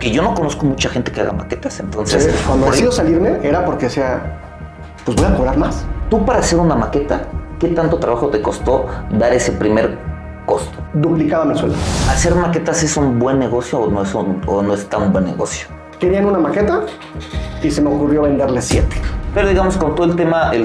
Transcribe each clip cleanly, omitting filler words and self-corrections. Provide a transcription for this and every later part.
Porque yo no conozco mucha gente que haga maquetas, entonces... Sí, cuando decido salirme era porque decía, pues voy a cobrar más. Tú para hacer una maqueta, ¿qué tanto trabajo te costó dar ese primer costo? Duplicaba mi sueldo. ¿Hacer maquetas es un buen negocio o no es tan buen negocio? Querían una maqueta y se me ocurrió venderle 7. Pero digamos, con todo el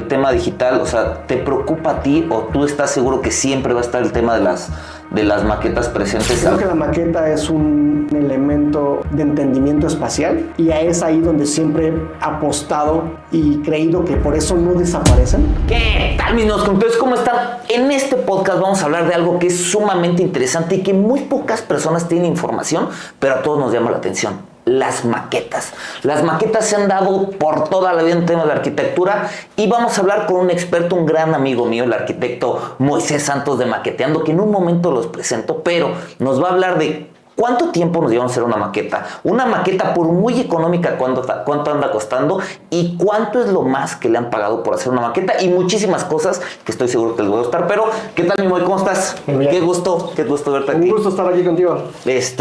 tema digital, o sea, ¿te preocupa a ti o tú estás seguro que siempre va a estar el tema de las maquetas presentes? Creo que la maqueta es un elemento de entendimiento espacial y es ahí donde siempre he apostado y creído que por eso no desaparecen. ¿Qué tal, mis noscos? Entonces, ¿cómo están? En este podcast vamos a hablar de algo que es sumamente interesante y que muy pocas personas tienen información, pero a todos nos llama la atención. Las maquetas. Las maquetas se han dado por toda la vida en temas de arquitectura y vamos a hablar con un experto, un gran amigo mío, el arquitecto Moisés Santos de Maqueteando, que en un momento los presento, pero nos va a hablar de cuánto tiempo nos lleva a hacer una maqueta. Una maqueta, por muy económica, cuánto anda costando y cuánto es lo más que le han pagado por hacer una maqueta y muchísimas cosas que estoy seguro que les voy a gustar. Pero, ¿qué tal, mi Moy? ¿Cómo estás? Muy bien. Qué gusto verte aquí. Un gusto estar aquí contigo.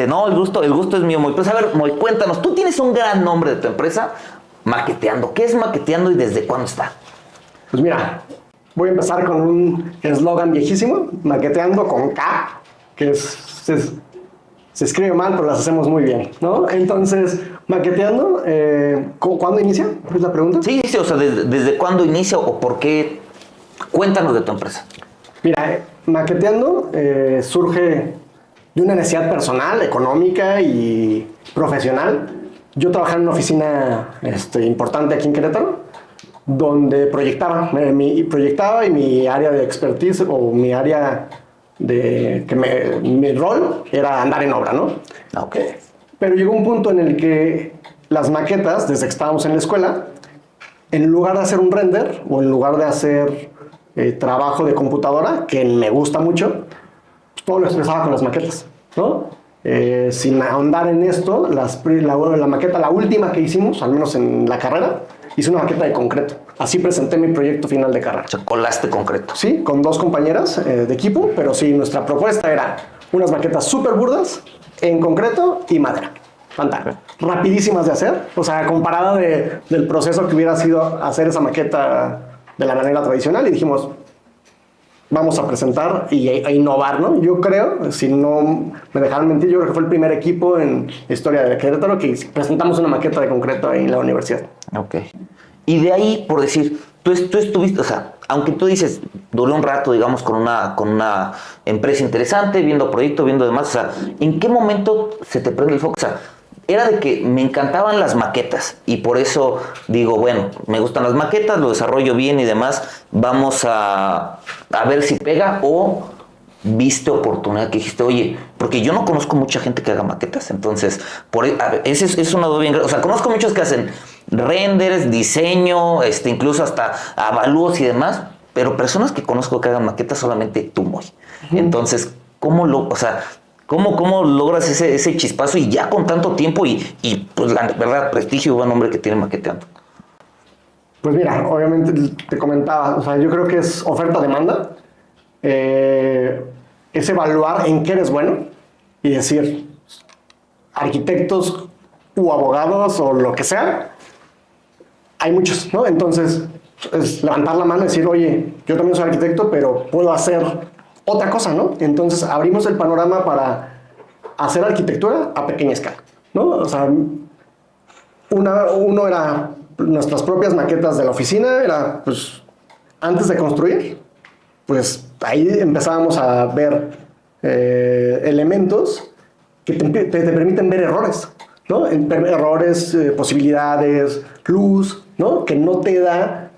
No, el gusto es mío, Moy. Pues a ver, Moy, cuéntanos, tú tienes un gran nombre de tu empresa, Maqueteando. ¿Qué es Maqueteando y desde cuándo está? Pues mira, voy a empezar con un eslogan viejísimo, Maqueteando con K, que se escribe mal, pero las hacemos muy bien, ¿no? Entonces, Maqueteando, ¿cuándo inicia? ¿Es la pregunta? Sí, o sea, ¿desde cuándo inicia o por qué? Cuéntanos de tu empresa. Mira, Maqueteando surge de una necesidad personal, económica y profesional. Yo trabajaba en una oficina importante aquí en Querétaro, donde proyectaba y mi área de expertise o mi área mi rol era andar en obra, ¿no? Ok. Pero llegó un punto en el que las maquetas, desde que estábamos en la escuela, en lugar de hacer un render o en lugar de hacer trabajo de computadora, que me gusta mucho, pues todo lo expresaba con las maquetas, ¿no? Sin ahondar en esto, la maqueta, la última que hicimos, al menos en la carrera, hice una maqueta de concreto. Así presenté mi proyecto final de carrera. O sea, colaste concreto. Sí, con 2 compañeras de equipo, pero sí, nuestra propuesta era unas maquetas súper burdas, en concreto y madera. Fantástico. Rapidísimas de hacer, o sea, comparada del proceso que hubiera sido hacer esa maqueta de la manera tradicional, y dijimos, vamos a presentar e innovar, ¿no? Yo creo, si no me dejaron mentir, yo creo que fue el primer equipo en la historia de Querétaro que presentamos una maqueta de concreto ahí en la universidad. Ok. Y de ahí, por decir, tú estuviste, o sea, aunque tú dices, duré un rato, digamos, con una empresa interesante, viendo proyectos, viendo demás, o sea, ¿en qué momento se te prende el foco? O sea, era de que me encantaban las maquetas y por eso digo, bueno, me gustan las maquetas, lo desarrollo bien y demás, vamos a ver si pega, o viste oportunidad que dijiste, oye, porque yo no conozco mucha gente que haga maquetas, entonces, esa es una duda bien grande. O sea, conozco muchos que hacen renders, diseño, incluso hasta avalúos y demás, pero personas que conozco que hagan maquetas solamente tú, Moy. Entonces, ¿cómo logras ese chispazo y ya con tanto tiempo y pues la verdad, prestigio y buen nombre que tiene Maqueteando? Pues mira, obviamente te comentaba, o sea, yo creo que es oferta-demanda. Es evaluar en qué eres bueno y decir, arquitectos u abogados o lo que sea, hay muchos, ¿no? Entonces, es levantar la mano y decir, oye, yo también soy arquitecto, pero puedo hacer otra cosa, ¿no? Entonces, abrimos el panorama para hacer arquitectura a pequeña escala, ¿no? O sea, uno era nuestras propias maquetas de la oficina, era, pues, antes de construir, pues, ahí empezábamos a ver elementos que te permiten ver errores, ¿no? Errores, posibilidades, luz, ¿no? Que no te da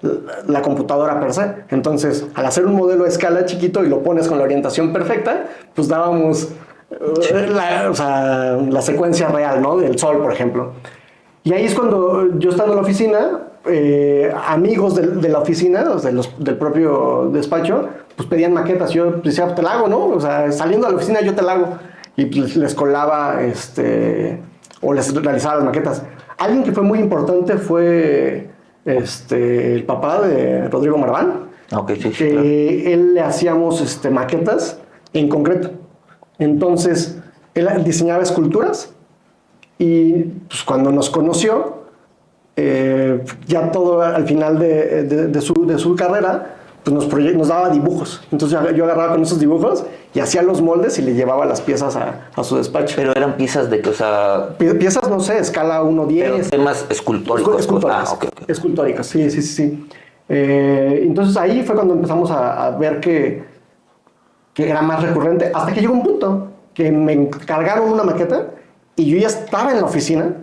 la computadora per se. Entonces, al hacer un modelo a escala chiquito y lo pones con la orientación perfecta, pues dábamos la secuencia real, ¿no? Del sol, por ejemplo. Y ahí es cuando yo estaba en la oficina, amigos de la oficina, o sea, del propio despacho, pues pedían maquetas. Yo decía, te la hago, ¿no? O sea, saliendo de la oficina yo te la hago. Y pues les colaba, o les realizaba las maquetas. Alguien que fue muy importante fue el papá de Rodrigo Marván. Okay, sí, que claro. Él le hacíamos maquetas en concreto. Entonces, él diseñaba esculturas Y pues cuando nos conoció, ya todo al final de su carrera, pues nos daba dibujos. Entonces yo agarraba con esos dibujos y hacía los moldes y le llevaba las piezas a su despacho. Pero eran piezas de que, o sea... Piezas, no sé, escala 1:10. Pero temas escultóricos. Escultóricos. Ok. Escultóricos, sí. Entonces ahí fue cuando empezamos a ver que era más recurrente, hasta que llegó un punto que me encargaron una maqueta y yo ya estaba en la oficina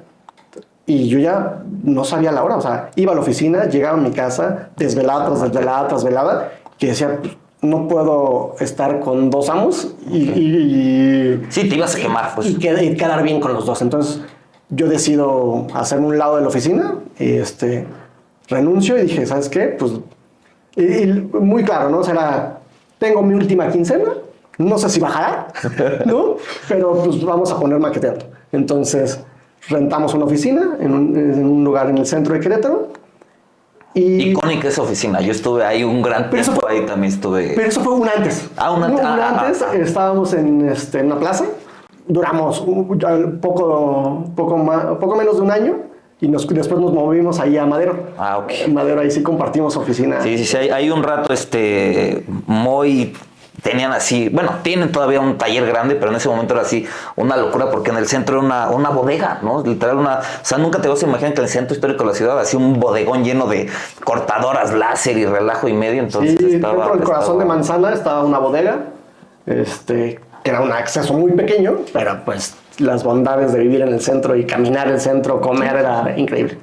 y yo ya no sabía la hora. O sea, iba a la oficina, llegaba a mi casa, desvelada tras desvelada, que decía, no puedo estar con dos amos y Sí, te ibas a quemar, pues. y quedar bien con los dos. Entonces yo decido hacerme un lado de la oficina y renuncio y dije, ¿sabes qué? Pues y muy claro, ¿no? O sea, tengo mi última quincena, no sé si bajará, ¿no? Pero pues vamos a poner maqueteando. Entonces rentamos una oficina en un lugar en el centro de Querétaro. Icónica esa oficina. Yo estuve ahí un gran tiempo, ahí también estuve. Pero eso fue un antes. Un antes. Estábamos en una plaza. Duramos poco menos de un año. Y después nos movimos ahí a Madero. Ok. En Madero ahí sí compartimos oficina. Sí. Hay un rato muy... Tenían así, bueno, tienen todavía un taller grande, pero en ese momento era así una locura porque en el centro era una bodega, ¿no? Literal o sea, nunca te vas a imaginar que en el centro histórico de la ciudad así un bodegón lleno de cortadoras láser y relajo y medio, entonces sí, dentro del corazón de Manzana estaba una bodega, que era un acceso muy pequeño, pero pues las bondades de vivir en el centro y caminar el centro, comer, era increíble.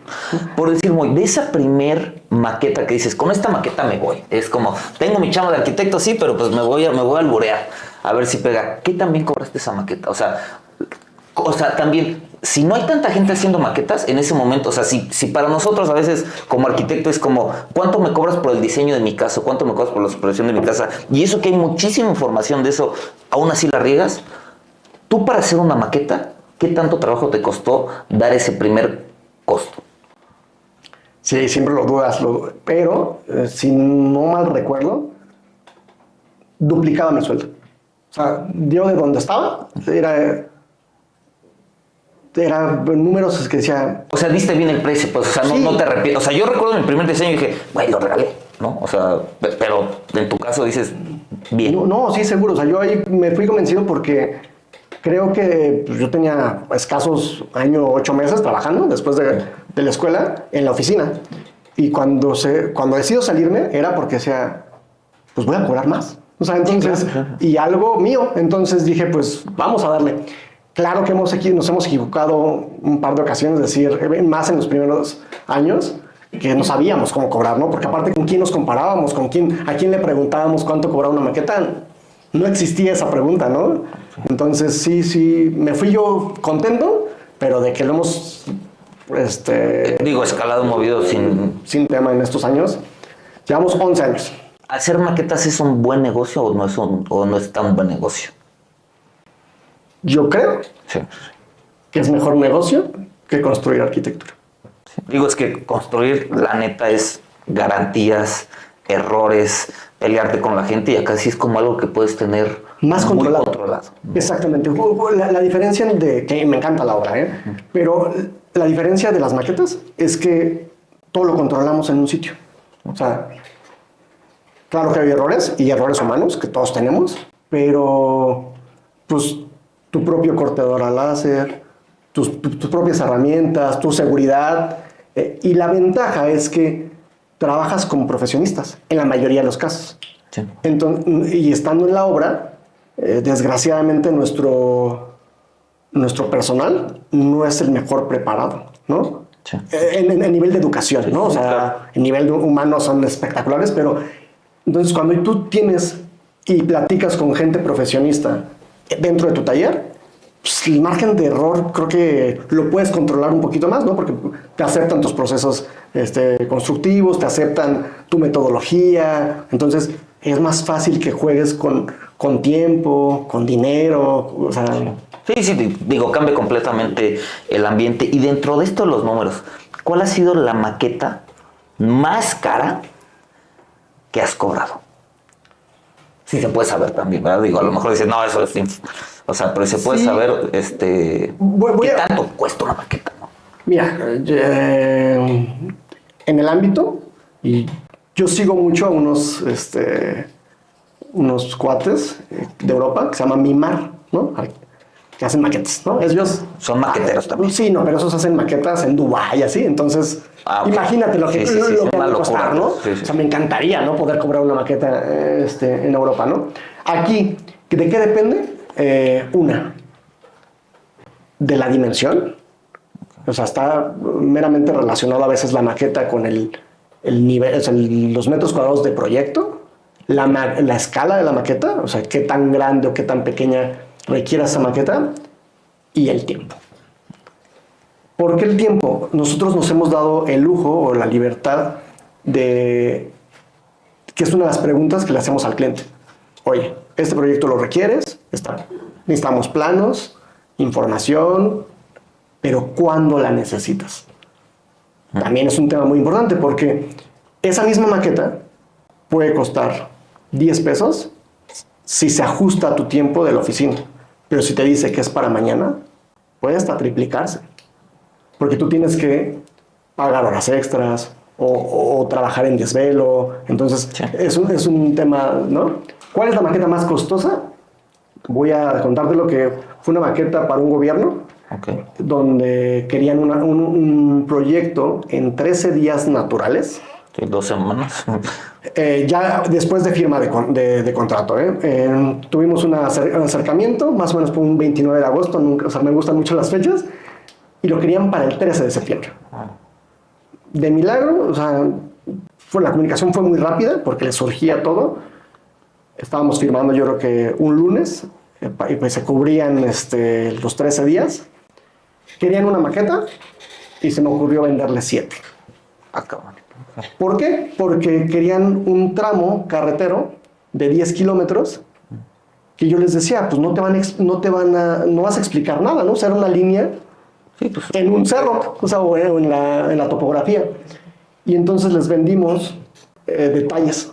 Por decir, de esa primer maqueta que dices, con esta maqueta me voy. Es como, tengo mi chama de arquitecto, sí, pero pues me voy a alburear a ver si pega. ¿Qué también cobraste esa maqueta? O sea, también, si no hay tanta gente haciendo maquetas en ese momento, o sea, si para nosotros a veces como arquitecto es como, ¿cuánto me cobras por el diseño de mi casa? ¿Cuánto me cobras por la supervisión de mi casa? Y eso que hay muchísima información de eso, aún así la riegas. Tú para hacer una maqueta, ¿qué tanto trabajo te costó dar ese primer costo? Sí, siempre lo dudas, pero si no mal recuerdo, duplicaba mi sueldo. O sea, yo de donde estaba, era números que decía... O sea, diste bien el precio, pues, o sea, no te arrepientes. O sea, yo recuerdo mi primer diseño y dije, güey, lo regalé, ¿no? O sea, pero en tu caso dices, bien. No, sí, seguro. O sea, yo ahí me fui convencido porque creo que pues, yo tenía escasos 8 meses trabajando después de la escuela en la oficina. Y cuando decido salirme era porque decía, pues voy a cobrar más. O sea, entonces, y algo mío. Entonces dije, pues vamos a darle. Claro que nos hemos equivocado un par de ocasiones, es decir, más en los primeros años, que no sabíamos cómo cobrar, ¿no? Porque aparte, ¿con quién nos comparábamos? ¿A quién le preguntábamos cuánto cobraba una maqueta? No existía esa pregunta, ¿no? Entonces, sí, me fui yo contento, pero de que lo hemos... escalado, movido sin tema en estos años. Llevamos 11 años. ¿Hacer maquetas es un buen negocio o no es tan buen negocio? Yo creo Sí. que es mejor negocio que construir arquitectura. Sí. Es que construir, la neta, es garantías, errores, pelearte con la gente, y acá sí es como algo que puedes tener más muy controlado. Exactamente. La diferencia que me encanta la obra, pero la diferencia de las maquetas es que todo lo controlamos en un sitio. O sea, claro que hay errores y errores humanos que todos tenemos, pero pues tu propio cortador a láser, tus propias herramientas, tu seguridad. Y la ventaja es que trabajas con profesionistas, en la mayoría de los casos. Sí. Entonces, y estando en la obra, desgraciadamente nuestro personal no es el mejor preparado, ¿no? Sí. En nivel de educación, ¿no? O sea, claro. En nivel humano son espectaculares, pero entonces cuando tú tienes y platicas con gente profesionista dentro de tu taller, pues el margen de error creo que lo puedes controlar un poquito más, ¿no? Porque te aceptan tus procesos constructivos, te aceptan tu metodología, entonces es más fácil que juegues con tiempo, con dinero, o sea... Sí, cambia completamente el ambiente. Y dentro de esto los números, ¿cuál ha sido la maqueta más cara que has cobrado? Sí se puede saber también, ¿verdad? A lo mejor dices, no, eso es... O sea, pero se puede Sí. saber, Voy ¿qué a- tanto cuesta una maqueta? ¿No? Mira, en el ámbito, y yo sigo mucho a unos cuates de Europa que se llaman Mimar, ¿no? Que hacen maquetas, ¿no? Ellos Son maqueteros también. Sí, no, pero esos hacen maquetas en Dubái, así. Entonces, Ah, ok. imagínate lo que, Sí, sí, sí, lo es que una va a locura, costar, ¿no? sí, sí. O sea, me encantaría, ¿no? Poder cobrar una maqueta en Europa, ¿no? Aquí, ¿de qué depende? Una, de la dimensión. O sea, está meramente relacionado a veces la maqueta con el nivel, o sea, los metros cuadrados de proyecto, la escala de la maqueta, o sea, qué tan grande o qué tan pequeña requiere esa maqueta, y el tiempo. ¿Por qué el tiempo? Nosotros nos hemos dado el lujo o la libertad de, que es una de las preguntas que le hacemos al cliente. Oye, ¿este proyecto lo requieres? Necesitamos planos, información, pero ¿cuándo la necesitas? También es un tema muy importante porque esa misma maqueta puede costar 10 pesos si se ajusta a tu tiempo de la oficina. Pero si te dice que es para mañana, puede hasta triplicarse. Porque tú tienes que pagar horas extras o trabajar en desvelo. Entonces, Sí. es un tema, ¿no? ¿Cuál es la maqueta más costosa? Voy a contarte lo que fue una maqueta para un gobierno Ok. donde querían un proyecto en 13 días naturales, Sí, 2 semanas. ya después de firma de contrato. Tuvimos un acercamiento, más o menos por un 29 de agosto, o sea, me gustan mucho las fechas, y lo querían para el 13 de septiembre. De milagro, o sea, la comunicación fue muy rápida porque les surgía todo. Estábamos firmando yo creo que un lunes, y pues se cubrían los 13 días. Querían una maqueta y se me ocurrió venderle 7. Ah, cabrón. ¿Por qué? Porque querían un tramo carretero de 10 kilómetros que yo les decía, pues no vas a explicar nada, ¿no? O sea, era una línea Sí, pues. en un cerro, o sea, o en la topografía. Y entonces les vendimos detalles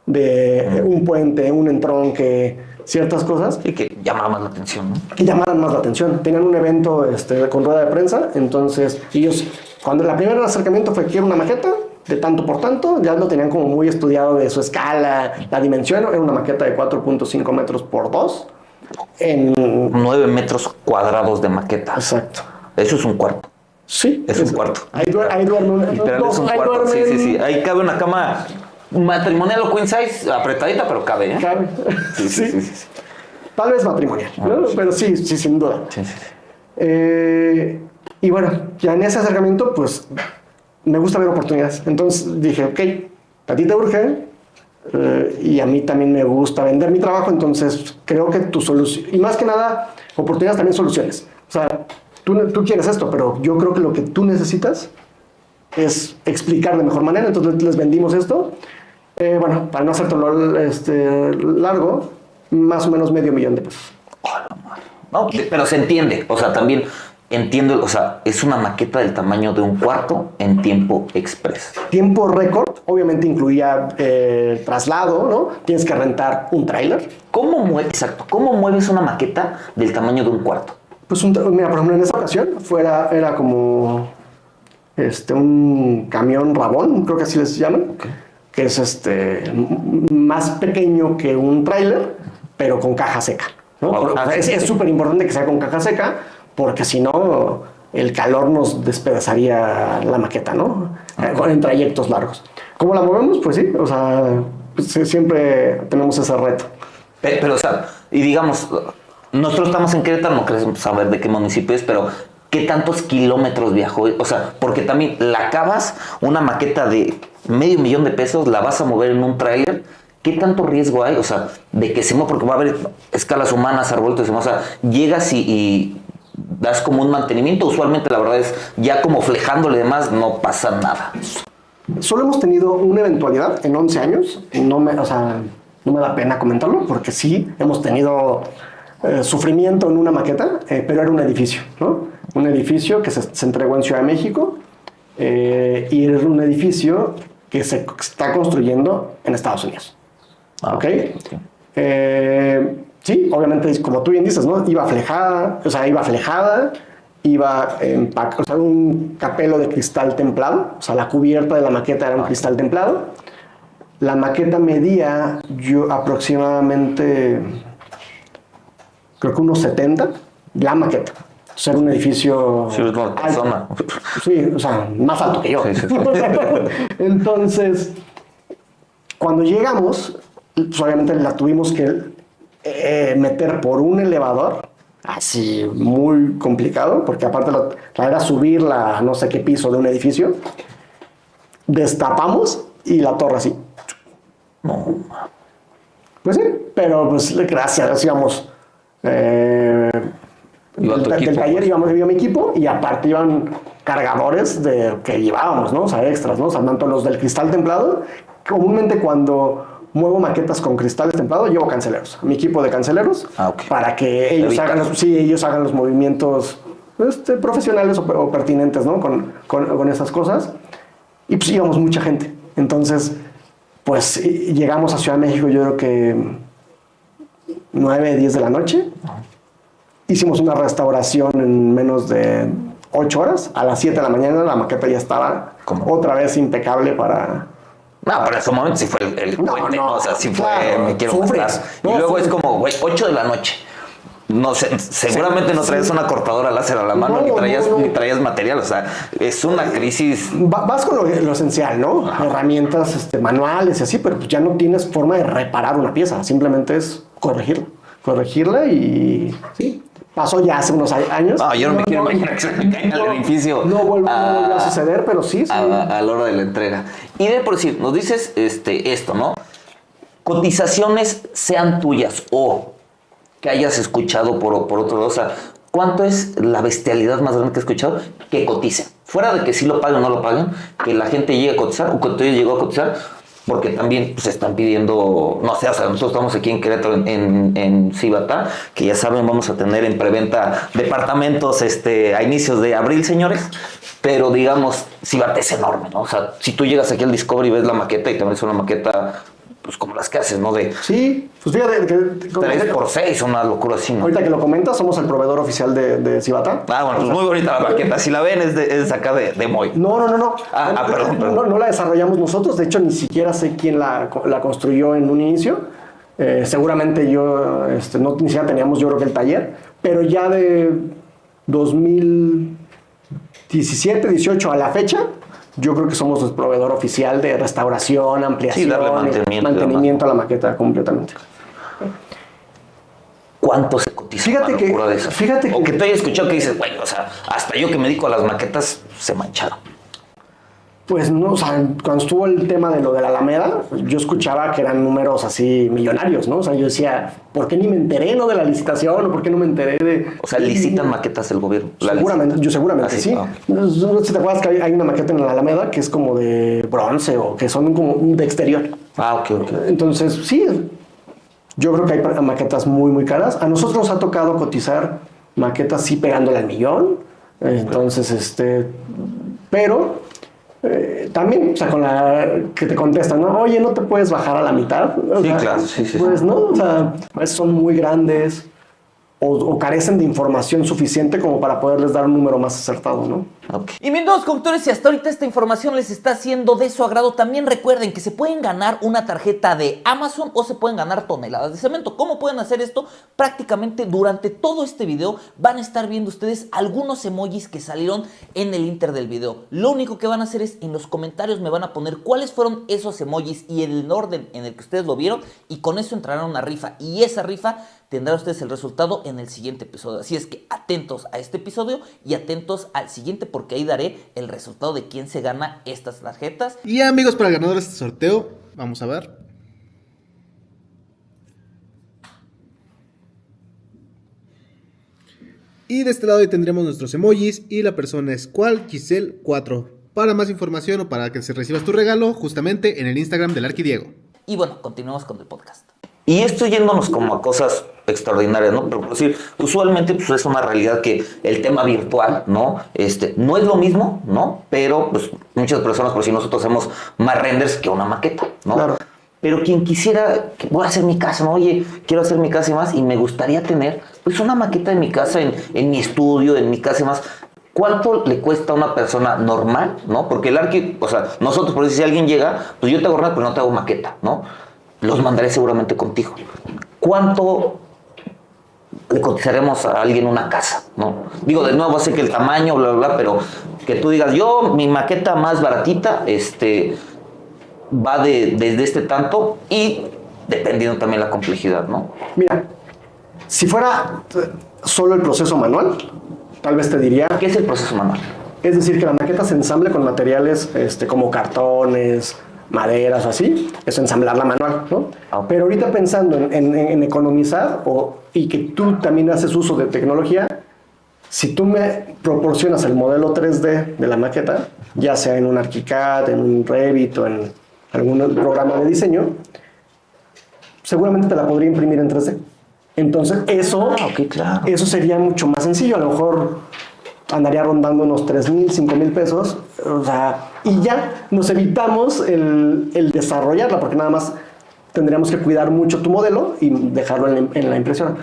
de un puente, un entronque, ciertas cosas Sí, que llamaba más la atención, ¿no? que llamaran más la atención. Tenían un evento con rueda de prensa, entonces ellos, cuando el primer acercamiento fue quiero una maqueta de tanto por tanto, ya lo tenían como muy estudiado de su escala, la dimensión, era una maqueta de 4.5 metros por 2. 9 metros cuadrados de maqueta. Exacto. Eso es un cuarto. Sí. Es un cuarto. Ahí duermen Literal es un ahí cuarto. Sí, duermen- sí, sí. Ahí cabe una cama matrimonial o queen size, apretadita, pero cabe, ¿eh? Cabe. Sí, sí, sí, sí. Tal vez matrimonial, ¿no? Pero sí, sin duda. Sí, sí, sí. Y bueno, ya en ese acercamiento, pues me gusta ver oportunidades. Entonces dije, ok, a ti te urge y a mí también me gusta vender mi trabajo, entonces creo que tu solución, y más que nada, oportunidades también soluciones. O sea, tú quieres esto, pero yo creo que lo que tú necesitas es explicar de mejor manera, entonces les vendimos esto. Bueno, para no hacértelo largo, más o menos $500,000 de pesos. No, pero se entiende. O sea, también entiendo. O sea, es una maqueta del tamaño de un cuarto en tiempo express. Tiempo récord, obviamente incluía traslado, ¿no? Tienes que rentar un tráiler. Exacto. ¿Cómo mueves una maqueta del tamaño de un cuarto? Pues mira, por ejemplo, en esa ocasión era como un camión rabón, creo que así les llaman, que es más pequeño que un tráiler, pero con caja seca, ¿no? Wow. Es súper importante que sea con caja seca, porque si no, el calor nos despedazaría la maqueta, ¿no? En trayectos largos. ¿Cómo la movemos? Pues sí, o sea, pues, siempre tenemos ese reto. Pero, o sea, y digamos, nosotros estamos en Querétaro, no queremos saber de qué municipio es, pero ¿qué tantos kilómetros viajó? O sea, porque también la acabas, una maqueta de $500,000 de pesos, la vas a mover en un tráiler. ¿Qué tanto riesgo hay? O sea, de que se mueva, porque va a haber escalas humanas, arbolitos y demás. O sea, llegas y das como un mantenimiento. Usualmente, la verdad es, ya como flejándole y demás, no pasa nada. Solo hemos tenido una eventualidad en 11 años. No me da pena comentarlo, porque sí, hemos tenido sufrimiento en una maqueta, pero era un edificio, ¿no? Un edificio que se entregó en Ciudad de México y era un edificio que se está construyendo en Estados Unidos. ¿Ok? Sí, obviamente, como tú bien dices, ¿no? Iba flejada, iba o sea, un capelo de cristal templado, o sea, la cubierta de la maqueta era un cristal templado. La maqueta medía aproximadamente, creo que unos 70, la maqueta. O sea, era un edificio Sí, es una persona. Sí, o sea, más alto que yo. Sí, sí, sí. Entonces, cuando llegamos, pues obviamente la tuvimos que meter por un elevador, así muy complicado, porque aparte la era subirla a no sé qué piso de un edificio. Destapamos y la torre así. No. Pues sí, pero pues gracias, íbamos Iba tu del equipo, taller pues. iba mi equipo y aparte iban cargadores que llevábamos, ¿no? O sea, extras, ¿no? O sea, tanto los del cristal templado, comúnmente cuando muevo maquetas con cristales templados, llevo canceleros, mi equipo de canceleros, Ok. para que ellos hagan los movimientos profesionales o pertinentes, ¿no? Con esas cosas. Y pues íbamos mucha gente. Entonces, pues llegamos a Ciudad de México, yo creo que 9, 10 de la noche. Hicimos una restauración en menos de 8 horas. A las 7 de la mañana la maqueta ya estaba otra vez impecable para... No, pero en ese momento sí fue el puente, ¿no? O sea, sí fue, claro, me quiero sufres. matar. No, y luego sufres. es como, güey, 8 de la noche. No sé, seguramente no traías una cortadora láser a la mano, No, ni traías material, o sea, es una crisis. Vas con lo esencial, ¿no? Herramientas manuales y así, pero pues ya no tienes forma de reparar una pieza, simplemente es corregirla y sí. Pasó ya hace unos años. No, yo no me quiero imaginar que se me caiga el edificio. No vuelve a suceder, pero sí. A la hora de la entrega. Y de por decir, nos dices esto, ¿no? Cotizaciones sean tuyas o que hayas escuchado por otro lado. O sea, ¿cuánto es la bestialidad más grande que has escuchado que coticen? Fuera de que sí lo paguen o no lo paguen, que la gente llegue a cotizar o que tú llegó a cotizar, porque también se están pidiendo, no sé, o sea, nosotros estamos aquí en Querétaro, en Cibatá, que ya saben, vamos a tener en preventa departamentos a inicios de abril, señores, pero digamos, Cibatá es enorme, ¿no? O sea, si tú llegas aquí al Discovery y ves la maqueta y te ves una maqueta, pues como las que haces, ¿no? De Sí, pues fíjate que 3x6, una locura así, ¿no? ahorita que lo comentas, somos el proveedor oficial de Cibatá. Ah, bueno, pues muy bonita la maqueta. Si la ven, es acá de Moy. No. Perdón. No la desarrollamos nosotros. De hecho, ni siquiera sé quién la construyó en un inicio. Seguramente yo, ni siquiera teníamos, yo creo que el taller. Pero ya de 2017, 18 a la fecha, yo creo que somos el proveedor oficial de restauración, ampliación, Sí, darle mantenimiento a la maqueta completamente. ¿Cuánto se cotiza Fíjate una que- locura de esa? fíjate O que- que tú hayas escuchado que dices, bueno, o sea, hasta yo que me dedico a las maquetas se mancharon. Pues no, o sea, cuando estuvo el tema de lo de la Alameda, yo escuchaba que eran números así millonarios, ¿no? O sea, yo decía, ¿por qué ni me enteré, no, de la licitación? ¿O por qué no me enteré de...? O sea, licitan maquetas del gobierno. Seguramente Así, sí. ah. No sé si te acuerdas que hay una maqueta en la Alameda que es como de bronce o que son como de exterior. Ah, ok. Entonces, sí, yo creo que hay maquetas muy, muy caras. A nosotros nos ha tocado cotizar maquetas sí pegándole al millón. Entonces, pero también, o sea, con la que te contestan, ¿no? Oye, ¿no te puedes bajar a la mitad? O Sí, sea, claro, sí. Pues no, o sea, a veces son muy grandes o carecen de información suficiente como para poderles dar un número más acertado, ¿no? Ok. Y bien, todos conductores, si hasta ahorita esta información les está siendo de su agrado, también recuerden que se pueden ganar una tarjeta de Amazon o se pueden ganar toneladas de cemento. ¿Cómo pueden hacer esto? Prácticamente durante todo este video van a estar viendo ustedes algunos emojis que salieron en el inter del video. Lo único que van a hacer es en los comentarios me van a poner cuáles fueron esos emojis y el orden en el que ustedes lo vieron, y con eso entrarán a una rifa, y esa rifa tendrán ustedes el resultado en el siguiente episodio. Así es que atentos a este episodio y atentos al siguiente, porque ahí daré el resultado de quién se gana estas tarjetas. Y amigos, para el ganador de este sorteo, vamos a ver. Y de este lado ahí tendremos nuestros emojis y la persona es cual Giselle 4. Para más información o para que se recibas tu regalo, justamente en el Instagram del Arquidiego. Y bueno, continuemos con el podcast. Y esto yéndonos como a cosas extraordinarias, ¿no? Pero por decir, usualmente pues es una realidad que el tema virtual, ¿no? No es lo mismo, ¿no? Pero pues muchas personas, por si nosotros hacemos más renders que una maqueta, ¿no? Claro. pero quien quisiera, voy a hacer mi casa, ¿no? Oye, quiero hacer mi casa y más, y me gustaría tener pues una maqueta de mi casa en mi estudio, en mi casa y más. ¿Cuánto le cuesta a una persona normal, no? Porque el arquitecto, o sea, nosotros, por decir, si alguien llega, pues yo te hago pero no te hago maqueta, ¿no? Los mandaré seguramente contigo. ¿Cuánto le cotizaremos a alguien una casa, no? Digo, de nuevo, sé que el tamaño, bla, bla, bla, pero que tú digas, yo, mi maqueta más baratita, va desde este tanto y dependiendo también la complejidad, ¿no? Mira, si fuera solo el proceso manual, tal vez te diría... ¿Qué es el proceso manual? Es decir, que la maqueta se ensamble con materiales como cartones, maderas o así, es ensamblarla manual, ¿no? Okay. Pero ahorita pensando en economizar y que tú también haces uso de tecnología, si tú me proporcionas el modelo 3D de la maqueta, ya sea en un ArchiCAD, en un Revit o en algún programa de diseño, seguramente te la podría imprimir en 3D. Entonces, ok, claro. eso sería mucho más sencillo. A lo mejor andaría rondando unos 3,000, 5,000 pesos. O sea, y ya nos evitamos el desarrollarla, porque nada más tendríamos que cuidar mucho tu modelo y dejarlo en la impresora.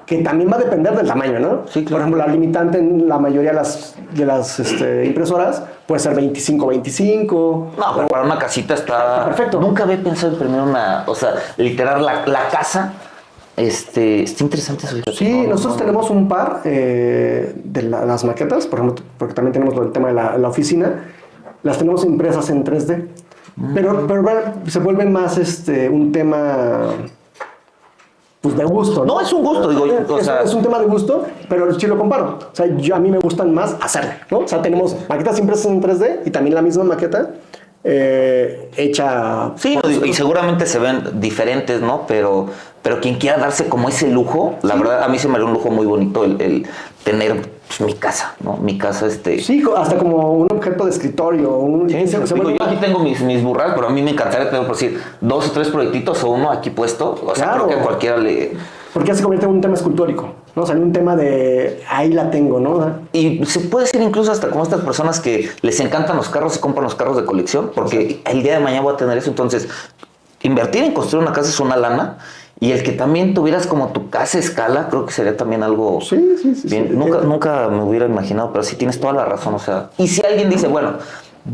Que también va a depender del tamaño, ¿no? Sí, claro. Por ejemplo, la limitante en la mayoría de las impresoras puede ser 25-25. No, pero para una casita está perfecto. Nunca había pensado en imprimir o sea, literal la casa. Está interesante eso. Sí, nosotros tenemos un par de las maquetas, por ejemplo, porque también tenemos el tema de la oficina, las tenemos impresas en 3D. Pero se vuelve más un tema pues de gusto. No, es un gusto, digo yo. Es un tema de gusto, pero sí lo comparo. O sea, a mí me gustan más hacerlo, ¿no? O sea, tenemos maquetas impresas en 3D y también la misma maqueta hecha... Sí, y seguramente se ven diferentes, ¿no? Pero quien quiera darse como ese lujo, la verdad, a mí se me haría un lujo muy bonito el tener pues, mi casa, ¿no? Mi casa, Sí, hasta como un objeto de escritorio. Digo, yo aquí tengo mis burras, pero a mí me encantaría tener, por decir, 2 o 3 proyectitos o uno aquí puesto. O sea, claro. Creo que a cualquiera le... Porque ya se convierte en un tema escultórico, ¿no? O sea, en un tema de ahí la tengo, ¿no? Y se puede decir incluso hasta como estas personas que les encantan los carros y compran los carros de colección, porque el día de mañana voy a tener eso. Entonces, invertir en construir una casa es una lana. Y el que también tuvieras como tu casa a escala, creo que sería también algo sí, bien. Sí. Nunca me hubiera imaginado, pero sí tienes toda la razón. O sea, y si alguien dice, bueno,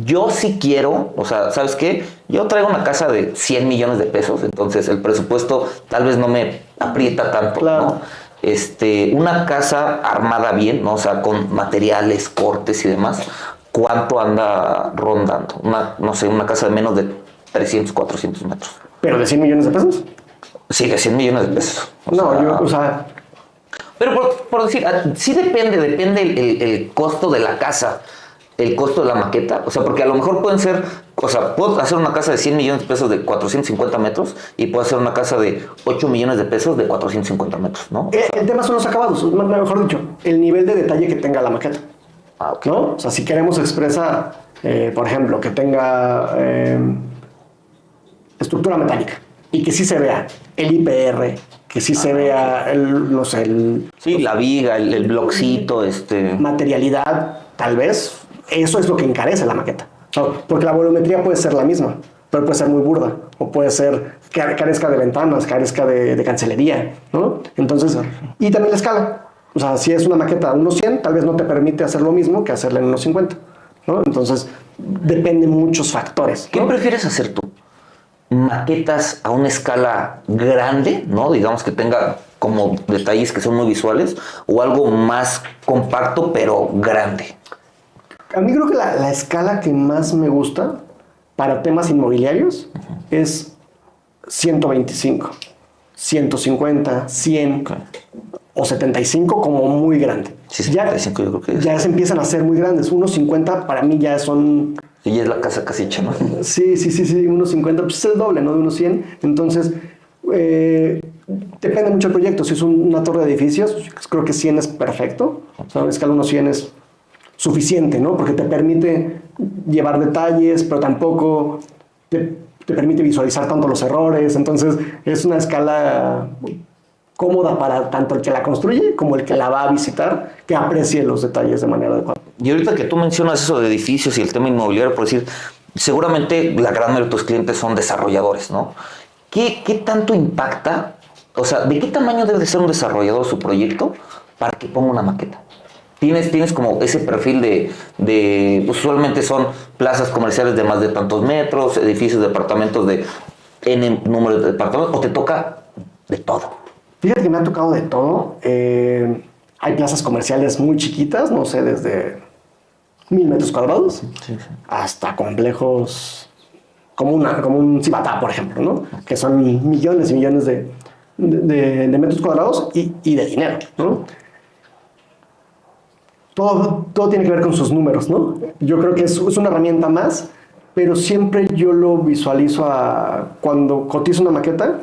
yo sí quiero, o sea, ¿sabes qué? Yo traigo una casa de 100 millones de pesos, entonces el presupuesto tal vez no me aprieta tanto, claro. ¿no? Una casa armada bien, ¿no? O sea, con materiales, cortes y demás, ¿cuánto anda rondando? Una casa de menos de 300, 400 metros. ¿Pero de 100 millones de pesos? Sí, de 100 millones de pesos. O sea... Pero por decir, sí depende el costo de la casa, el costo de la maqueta. O sea, porque a lo mejor pueden ser, o sea, puedo hacer una casa de 100 millones de pesos de 450 metros y puedo hacer una casa de 8 millones de pesos de 450 metros, ¿no? O sea, el tema son los acabados, mejor dicho, el nivel de detalle que tenga la maqueta. ok. ¿No? O sea, si queremos expresar, por ejemplo, que tenga estructura metálica y que sí se vea el IPR, que sí se vea Sí, la viga, el blockcito, materialidad, tal vez, eso es lo que encarece la maqueta. O sea, porque la volumetría puede ser la misma, pero puede ser muy burda, o puede ser que carezca de ventanas, carezca de cancelería, ¿no? Entonces, y también la escala. O sea, si es una maqueta 1.100, tal vez no te permite hacer lo mismo que hacerla en 1.50, ¿no? Entonces, depende de muchos factores, ¿no? ¿Qué prefieres hacer tú? ¿Maquetas a una escala grande, ¿no? Digamos que tenga como detalles que son muy visuales, o algo más compacto pero grande? A mí creo que la escala que más me gusta para temas inmobiliarios es 125, 150, 100 o 75 como muy grande. Sí, 75 yo creo que es. Ya se empiezan a ser muy grandes. 1.50 para mí ya son... Y ya es la casa casi hecha, ¿no? Sí. 1.50 pues es el doble, ¿no? De 1.100. Entonces, depende mucho del proyecto. Si es una torre de edificios, creo que 100 es perfecto. O sea, una escala 1.100 es suficiente, ¿no? Porque te permite llevar detalles, pero tampoco te permite visualizar tanto los errores. Entonces, es una escala cómoda para tanto el que la construye como el que la va a visitar, que aprecie los detalles de manera adecuada. Y ahorita que tú mencionas eso de edificios y el tema inmobiliario, por decir, seguramente la gran mayoría de tus clientes son desarrolladores, ¿no? ¿qué tanto impacta? O sea, ¿de qué tamaño debe de ser un desarrollador su proyecto para que ponga una maqueta? Tienes como ese perfil pues, usualmente son plazas comerciales de más de tantos metros, edificios, departamentos de N número de departamentos, o te toca de todo. Fíjate que me ha tocado de todo. Hay plazas comerciales muy chiquitas, no sé, desde 1,000 metros cuadrados hasta complejos como un Cibatá, por ejemplo, ¿no? Que son millones y millones de metros cuadrados y de dinero, ¿no? Todo tiene que ver con sus números, ¿no? Yo creo que es una herramienta más, pero siempre yo lo visualizo cuando cotizo una maqueta,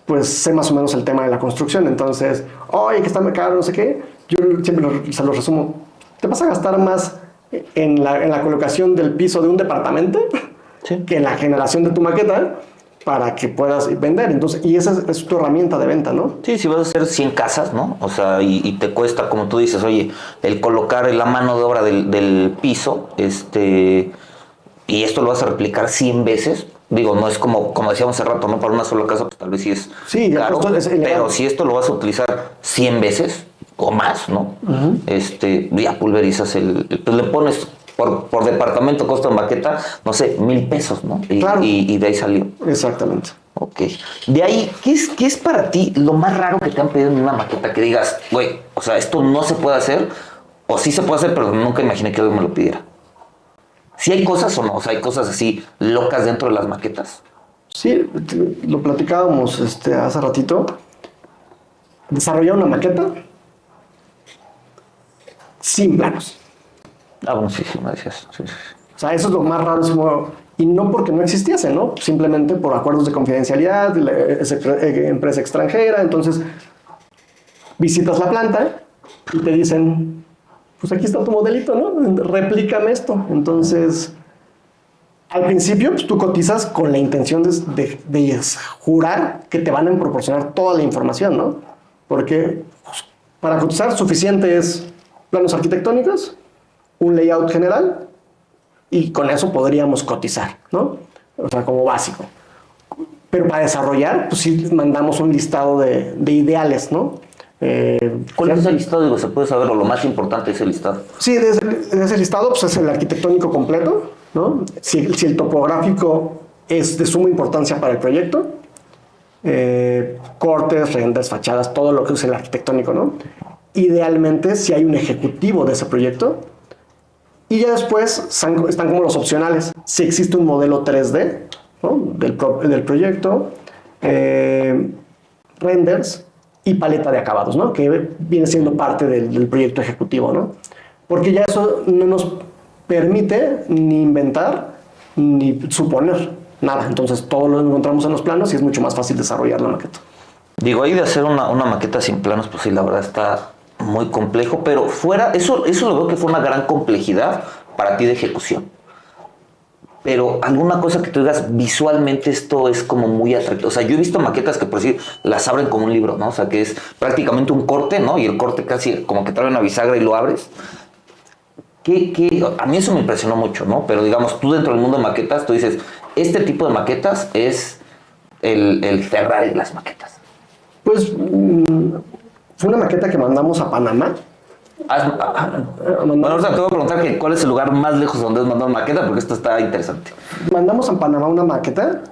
pues sé más o menos el tema de la construcción. Entonces, oye, que está muy caro, no sé qué, yo siempre se lo resumo. ¿Te vas a gastar más en la colocación del piso de un departamento que en la generación de tu maqueta para que puedas vender? Entonces, y esa es tu herramienta de venta, ¿no? Sí, si vas a hacer 100 casas, ¿no? O sea, y te cuesta, como tú dices, oye, el colocar la mano de obra del piso, y esto lo vas a replicar 100 veces. Digo, no es como decíamos hace rato, ¿no? Para una sola casa, pues tal vez sí es caro, pero si esto lo vas a utilizar 100 veces o más, ¿no? Ya pulverizas pues le pones por departamento, costo de maqueta, no sé, 1,000 pesos, ¿no? Claro. Y de ahí salió. Exactamente. Ok. De ahí, ¿qué es para ti lo más raro que te han pedido en una maqueta? Que digas, güey, o sea, esto no se puede hacer, o sí se puede hacer, pero nunca imaginé que alguien me lo pidiera. ¿Sí hay cosas o no? O sea, hay cosas así locas dentro de las maquetas. Sí, lo platicábamos hace ratito. Desarrollar una maqueta sin planos. Bueno, sí, me decías. Sí. O sea, eso es lo más raro. Y no porque no existiese, ¿no? Simplemente por acuerdos de confidencialidad, empresa extranjera. Entonces, visitas la planta y te dicen, pues aquí está tu modelito, ¿no? Replícame esto. Entonces, al principio, pues tú cotizas con la intención de jurar que te van a proporcionar toda la información, ¿no? Porque pues, para cotizar suficiente es planos arquitectónicos, un layout general, y con eso podríamos cotizar, ¿no? O sea, como básico. Pero para desarrollar, pues sí mandamos un listado de ideales, ¿no? ¿Cuál es el listado? Digo, se puede saber, o lo más importante es el listado. Sí, de ese listado pues es el arquitectónico completo, ¿no? Si el topográfico es de suma importancia para el proyecto, cortes, renders, fachadas, todo lo que es el arquitectónico, ¿no? Idealmente, si hay un ejecutivo de ese proyecto, y ya después están como los opcionales. Si existe un modelo 3D, ¿no? del proyecto, renders y paleta de acabados, ¿no? Que viene siendo parte del proyecto ejecutivo, ¿no? Porque ya eso no nos permite ni inventar ni suponer nada. Entonces todo lo encontramos en los planos y es mucho más fácil desarrollar la maqueta. Digo, ahí de hacer una maqueta sin planos, pues sí, la verdad está muy complejo, pero fuera, eso lo veo que fue una gran complejidad para ti de ejecución. Pero alguna cosa que tú digas, visualmente esto es como muy atractivo. O sea, yo he visto maquetas que por decir las abren como un libro, ¿no? O sea, que es prácticamente un corte, ¿no? Y el corte casi como que trae una bisagra y lo abres. A mí eso me impresionó mucho, ¿no? Pero digamos, tú dentro del mundo de maquetas, tú dices, este tipo de maquetas es el Ferrari de las maquetas. Pues fue una maqueta que mandamos a Panamá. Bueno, ahorita te voy a preguntar cuál es el lugar más lejos donde has mandado maqueta, porque esto está interesante. Mandamos a Panamá una maqueta.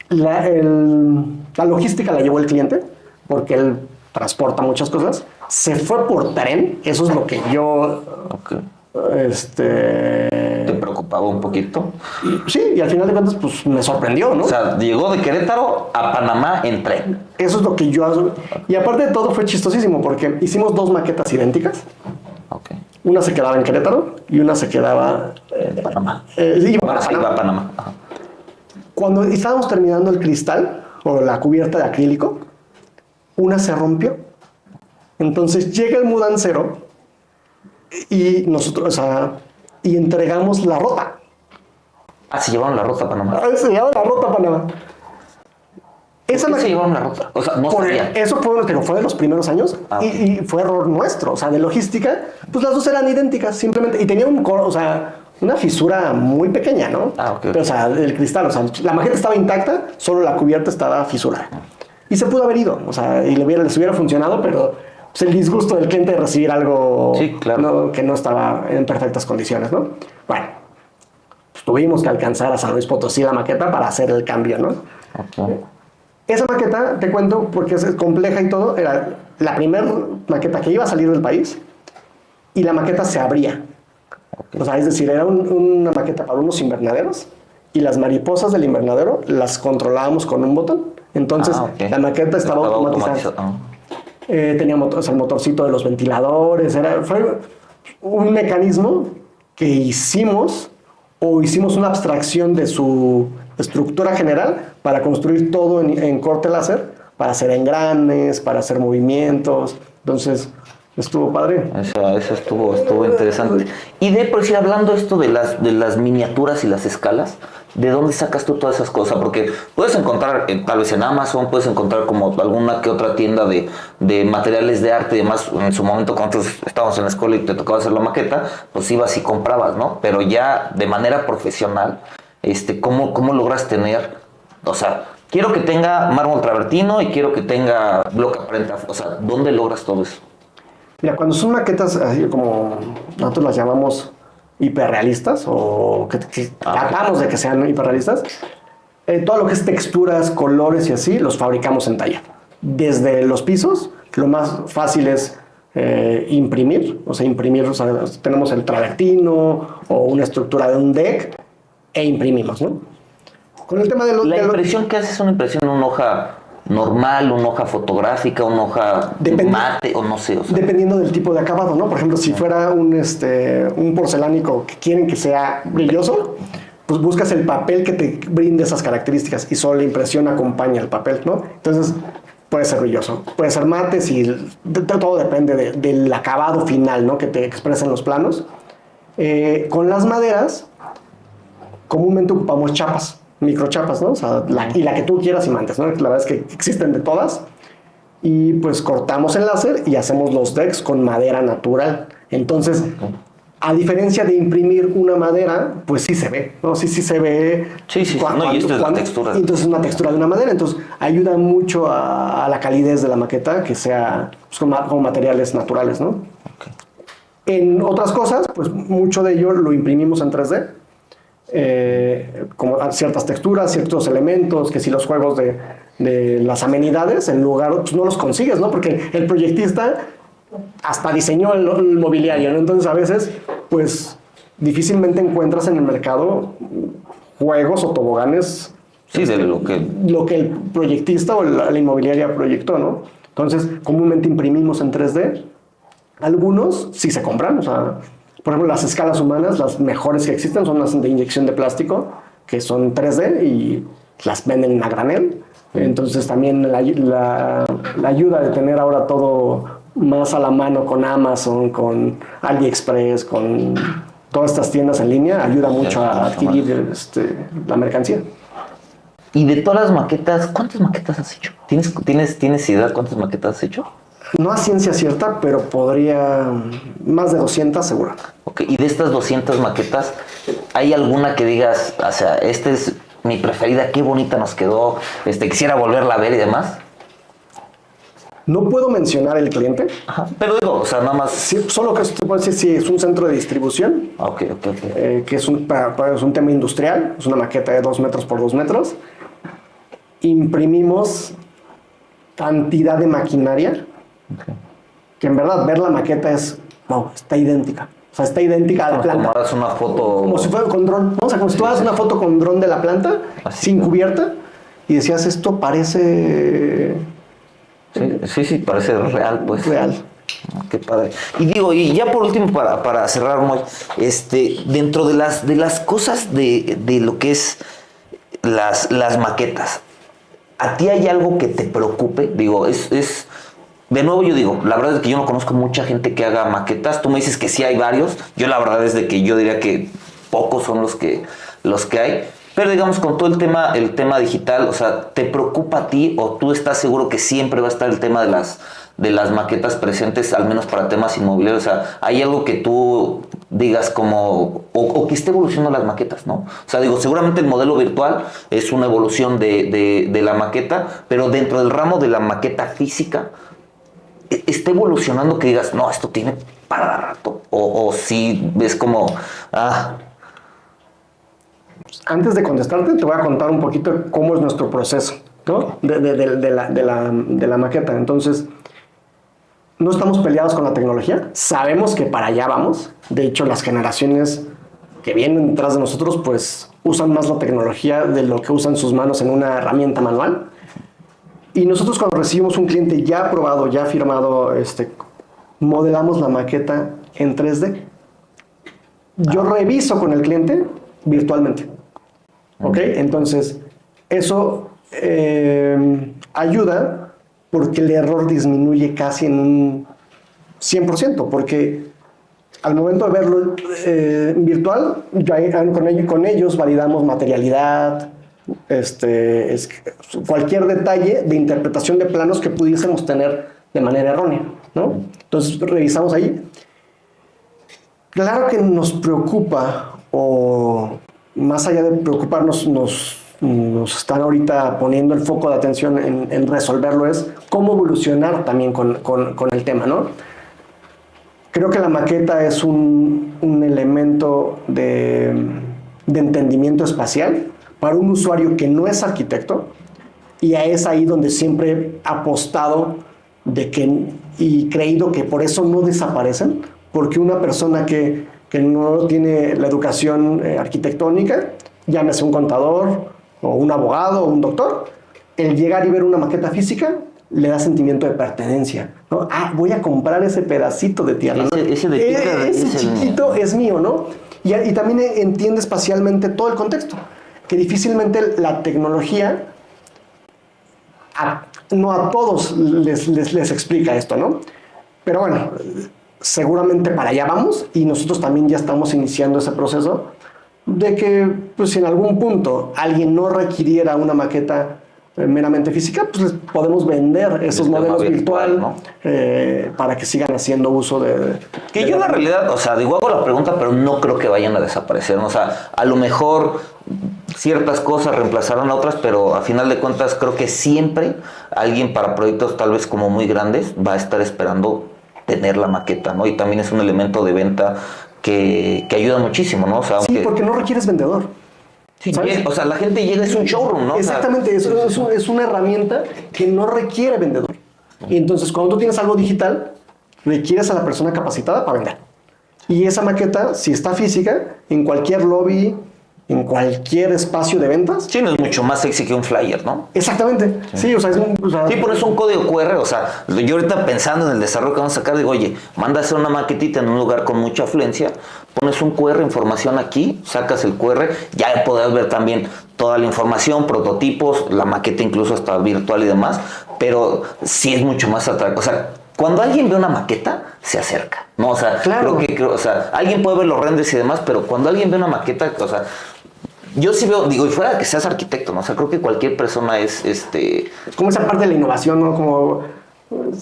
La logística la llevó el cliente, porque él transporta muchas cosas. Se fue por tren, eso es lo que yo... Okay. ¿Te preocupaba un poquito? Sí, y al final de cuentas, pues me sorprendió, ¿no? O sea, llegó de Querétaro a Panamá en tren. Eso es lo que yo hago. Y aparte de todo, fue chistosísimo porque hicimos 2 maquetas idénticas. Okay. Una se quedaba en Querétaro y una se quedaba en Panamá. Iba a Panamá. Ajá. Cuando estábamos terminando el cristal o la cubierta de acrílico, una se rompió. Entonces llega el mudancero y nosotros, y entregamos la rota. Se llevaron la rota a Panamá. Se llevaron la rota a Panamá. Se llevaron la rota. O sea, no sabía. Eso fue de los primeros años y fue error nuestro. O sea, de logística, pues las dos eran idénticas, simplemente. Y tenía un una fisura muy pequeña, ¿no? Ah, ok. Pero, o sea, el cristal, o sea, la maqueta estaba intacta, solo la cubierta estaba fisurada. Y se pudo haber ido, o sea, y les hubiera funcionado, pero pues, el disgusto del cliente de recibir algo Sí, claro. que no estaba en perfectas condiciones, ¿no? Bueno, pues tuvimos que alcanzar a San Luis Potosí la maqueta para hacer el cambio, ¿no? Ok. Esa maqueta, te cuento, porque es compleja y todo, era la primera maqueta que iba a salir del país y la maqueta se abría. O sea, es decir, era una maqueta para unos invernaderos y las mariposas del invernadero las controlábamos con un botón. Entonces, Ok. la maqueta estaba automatizada. Ah. Tenía o sea, el motorcito de los ventiladores. Fue un mecanismo que hicimos una abstracción de su estructura general para construir todo en corte láser, para hacer engranes, para hacer movimientos. Entonces, estuvo padre. Eso estuvo interesante. Y por decir, hablando esto de las miniaturas y las escalas, ¿de dónde sacas tú todas esas cosas? Porque puedes encontrar, tal vez en Amazon, puedes encontrar como alguna que otra tienda de materiales de arte y demás. En su momento, cuando nosotros estábamos en la escuela y te tocaba hacer la maqueta, pues ibas y comprabas, ¿no? Pero ya de manera profesional, ¿cómo logras tener, o sea, quiero que tenga mármol travertino y quiero que tenga bloque prenta? O sea, ¿dónde logras todo eso? Mira, cuando son maquetas así como nosotros las llamamos hiperrealistas o que tratamos de que sean hiperrealistas, todo lo que es texturas, colores y así, los fabricamos en talla. Desde los pisos, lo más fácil es imprimir, o sea, tenemos el travertino o una estructura de un deck e imprimimos, ¿no? Con el tema de La impresión que haces es una impresión en una hoja normal, una hoja fotográfica, una hoja mate o no sé. O sea. Dependiendo del tipo de acabado, ¿no? Por ejemplo, si fuera un porcelánico que quieren que sea brilloso, pues buscas el papel que te brinde esas características y solo la impresión acompaña el papel, ¿no? Entonces, puede ser brilloso, puede ser mate, todo depende del acabado final, ¿no? Que te expresen los planos. Con las maderas, comúnmente ocupamos chapas, microchapas, ¿no? O sea, la que tú quieras y mandes, ¿no? La verdad es que existen de todas. Y pues cortamos el láser y hacemos los decks con madera natural. Entonces, a diferencia de imprimir una madera, pues sí se ve, ¿no? Sí se ve. Sí. Y esto es la textura. Entonces es una textura de una madera. Entonces, ayuda mucho a la calidez de la maqueta que sea pues, con materiales naturales, ¿no? Okay. En otras cosas, pues mucho de ello lo imprimimos en 3D. Como ciertas texturas, ciertos elementos, que si los juegos de las amenidades, en lugar, pues no los consigues, ¿no? Porque el proyectista hasta diseñó el mobiliario, ¿no? Entonces a veces, pues difícilmente encuentras en el mercado juegos o toboganes. Sí, de lo que el proyectista o la inmobiliaria proyectó, ¿no? Entonces, comúnmente imprimimos en 3D. Algunos sí se compran, o sea, por ejemplo, las escalas humanas, las mejores que existen son las de inyección de plástico, que son 3D y las venden a granel. Entonces también la ayuda de tener ahora todo más a la mano con Amazon, con AliExpress, con todas estas tiendas en línea, ayuda mucho a adquirir la mercancía. Y de todas las maquetas, ¿cuántas maquetas has hecho? ¿Tienes idea de cuántas maquetas has hecho? No a ciencia cierta, pero podría más de 200 seguro. Ok, y de estas 200 maquetas, ¿hay alguna que digas, o sea, esta es mi preferida, qué bonita nos quedó, quisiera volverla a ver y demás? No puedo mencionar el cliente. Ajá, pero digo, o sea, nada más... Sí, solo que te puedo decir si es un centro de distribución, Ok. que es un tema industrial, es una maqueta de 2 metros por 2 metros. Imprimimos cantidad de maquinaria, que en verdad ver la maqueta está idéntica. O sea, está idéntica a la planta. Como hagas una foto... Como si fuera con dron, ¿no? O sea, como si tú hagas una foto con dron de la planta, Así, sin cubierta, y decías, esto parece... Sí, parece real, pues. Real. Qué padre. Y digo, y ya por último, para cerrar, Moy, dentro de las cosas de lo que es las maquetas, ¿a ti hay algo que te preocupe? Digo, de nuevo yo digo, la verdad es que yo no conozco mucha gente que haga maquetas. Tú me dices que sí hay varios. Yo la verdad es de que yo diría que pocos son los que hay. Pero digamos, con todo el tema digital, o sea, ¿te preocupa a ti o tú estás seguro que siempre va a estar el tema de las maquetas presentes, al menos para temas inmobiliarios? O sea, ¿hay algo que tú digas como, o que esté evolucionando las maquetas, ¿no? O sea, digo, seguramente el modelo virtual es una evolución de la maqueta, pero dentro del ramo de la maqueta física, ¿está evolucionando que digas, no, esto tiene para rato? O si ves como, Antes de contestarte, te voy a contar un poquito cómo es nuestro proceso, ¿no? De la maqueta. Entonces, no estamos peleados con la tecnología. Sabemos que para allá vamos. De hecho, las generaciones que vienen detrás de nosotros, pues, usan más la tecnología de lo que usan sus manos en una herramienta manual. Y nosotros, cuando recibimos un cliente ya aprobado, ya firmado, modelamos la maqueta en 3D. Yo reviso con el cliente virtualmente. ¿Ok? Entonces, eso ayuda porque el error disminuye casi en un 100%, porque al momento de verlo virtual, con ellos validamos materialidad, cualquier detalle de interpretación de planos que pudiésemos tener de manera errónea, ¿no? Entonces, revisamos ahí. Claro que nos preocupa, o más allá de preocuparnos, nos están ahorita poniendo el foco de atención en resolverlo, es cómo evolucionar también con el tema, ¿no? Creo que la maqueta es un elemento de entendimiento espacial para un usuario que no es arquitecto, y es ahí donde siempre he apostado y creído que por eso no desaparecen, porque una persona que no tiene la educación arquitectónica, llámese un contador o un abogado o un doctor, el llegar y ver una maqueta física le da sentimiento de pertenencia, ¿no? Voy a comprar ese pedacito de tierra, ¿no? Ese chiquito es mío, ¿no? Y también entiende espacialmente todo el contexto, que difícilmente la tecnología no a todos les explica esto, ¿no? Pero bueno, seguramente para allá vamos, y nosotros también ya estamos iniciando ese proceso de que, pues, si en algún punto alguien no requiriera una maqueta meramente física, pues les podemos vender esos modelos virtual, ¿no? Para que sigan haciendo uso de... Que yo, la realidad, o sea, digo, hago la pregunta, pero no creo que vayan a desaparecer, ¿no? O sea, a lo mejor ciertas cosas reemplazarán a otras, pero a final de cuentas creo que siempre alguien para proyectos tal vez como muy grandes va a estar esperando tener la maqueta, ¿no? Y también es un elemento de venta que ayuda muchísimo, ¿no? O sea, sí, porque no requieres vendedor. Sí, o sea, la gente llega, es un showroom, ¿no? Exactamente, es una herramienta que no requiere vendedor. Y entonces, cuando tú tienes algo digital, requieres a la persona capacitada para vender. Y esa maqueta, si está física, en cualquier lobby, en cualquier espacio de ventas. Sí, no es mucho más sexy que un flyer, ¿no? Exactamente. Sí, o sea, sí, pones un código QR, o sea, yo ahorita pensando en el desarrollo que vamos a sacar, digo, oye, manda a hacer una maquetita en un lugar con mucha afluencia, pones un QR, información aquí, sacas el QR, ya podrás ver también toda la información, prototipos, la maqueta incluso hasta virtual y demás, pero sí es mucho más atractivo. O sea, cuando alguien ve una maqueta, se acerca, ¿no? O sea, claro. O sea, alguien puede ver los renders y demás, pero cuando alguien ve una maqueta, o sea, yo sí veo, digo, y fuera de que seas arquitecto, ¿no? O sea, creo que cualquier persona es como esa parte de la innovación, ¿no? Como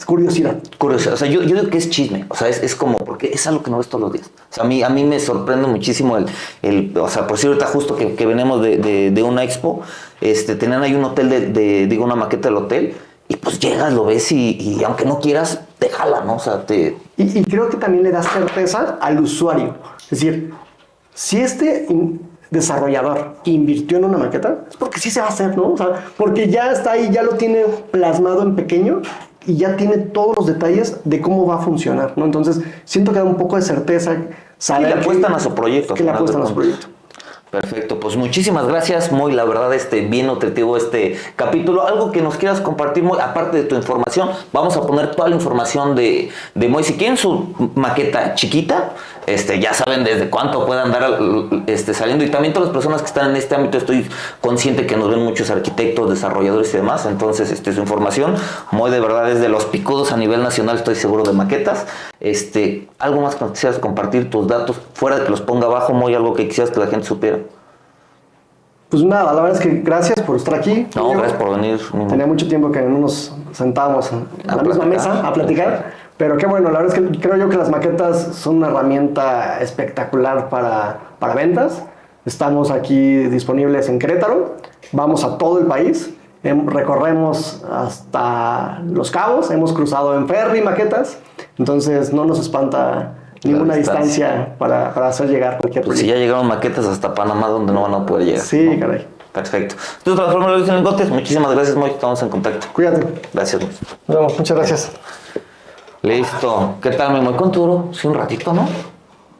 curiosidad. Curiosidad. O sea, yo digo que es chisme. O sea, es como, porque es algo que no ves todos los días. O sea, a mí me sorprende muchísimo o sea, por cierto, ahorita justo que venimos de una expo, tenían ahí un hotel digo, una maqueta del hotel, y pues llegas, lo ves y aunque no quieras, te jala, ¿no? O sea, Y creo que también le da certeza al usuario. Es decir, si desarrollador invirtió en una maqueta, es porque sí se va a hacer, ¿no? O sea, porque ya está ahí, ya lo tiene plasmado en pequeño y ya tiene todos los detalles de cómo va a funcionar, ¿no? Entonces, siento que da un poco de certeza saber que le apuestan a su proyecto. Que le apuestan a su proyecto. Perfecto, pues muchísimas gracias, Moy, la verdad bien nutritivo este capítulo. Algo que nos quieras compartir, Moy, aparte de tu información, vamos a poner toda la información de Moy. Si quieren su maqueta chiquita, ya saben desde cuánto puede andar saliendo, y también todas las personas que están en este ámbito, estoy consciente que nos ven muchos arquitectos, desarrolladores y demás, entonces su información, Moy, de verdad es de los picudos a nivel nacional, estoy seguro, de maquetas. Algo más que quisieras compartir, tus datos, fuera de que los ponga abajo, Moy, algo que quisieras que la gente supiera. Pues nada, la verdad es que gracias por estar aquí. No, gracias por venir. Tenía mucho tiempo que no nos sentábamos en A la misma platicar. mesa a platicar. Pero qué bueno, la verdad es que creo yo que las maquetas son una herramienta espectacular para ventas. Estamos aquí disponibles en Querétaro, vamos a todo el país, recorremos hasta Los Cabos, hemos cruzado en ferry maquetas, entonces no nos espanta ninguna distancia para hacer llegar cualquier Pues si proyecto. ya llegaron maquetas hasta Panamá donde no van a poder llegar. Sí, caray. Perfecto. Tú transforma Luis en lingotes. Muchísimas gracias, Moy. Estamos en contacto. Cuídate. Gracias, Moy. Nos vemos. Muchas gracias. Listo. ¿Qué tal, mi Moy? ¿Cuánto duró? Sí, un ratito, ¿no?